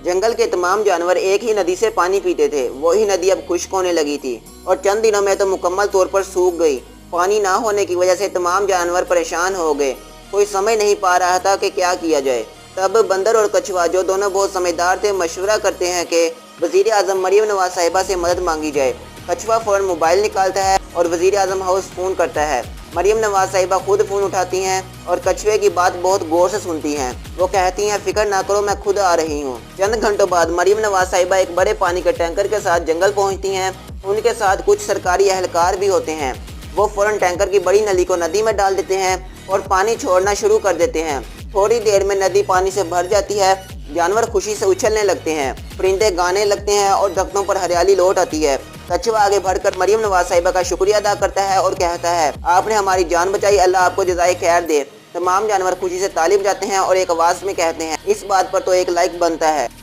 जंगल के तमाम जानवर एक ही नदी से पानी पीते थे। वही नदी अब खुश्क होने लगी थी और चंद दिनों में तो मुकम्मल तौर पर सूख गई। पानी ना होने की वजह से तमाम जानवर परेशान हो गए। कोई समझ नहीं पा रहा था कि क्या किया जाए। तब बंदर और कछुआ, जो दोनों बहुत समझदार थे, मशवरा करते हैं कि वज़ीर आज़म मरियम नवाज साहिबा से मदद मांगी जाए। कछुआ फ़ौरन मोबाइल निकालता है और वज़ीर आज़म हाउस फ़ोन करता है। मरियम नवाज साहिबा खुद फ़ोन उठाती हैं और कछुए की बात बहुत गौर से सुनती हैं। वो कहती हैं, फ़िक्र ना करो, मैं खुद आ रही हूँ। चंद घंटों बाद मरियम नवाज साहिबा एक बड़े पानी के टैंकर के साथ जंगल पहुँचती हैं। उनके साथ कुछ सरकारी अहलकार भी होते हैं। वो फ़ौरन टैंकर की बड़ी नली को नदी में डाल देते हैं और पानी छोड़ना शुरू कर देते हैं। थोड़ी देर में नदी पानी से भर जाती है। जानवर खुशी से उछलने लगते हैं, परिंदे गाने लगते हैं और दरख्तों पर हरियाली लौट आती है। कछुआ आगे बढ़कर मरियम नवाज साहिबा का शुक्रिया अदा करता है और कहता है, आपने हमारी जान बचाई, अल्लाह आपको जज़ाए खैर दे। तमाम जानवर खुशी से ताली बजाते हैं और एक आवाज़ में कहते हैं, इस बात पर तो एक लाइक बनता है।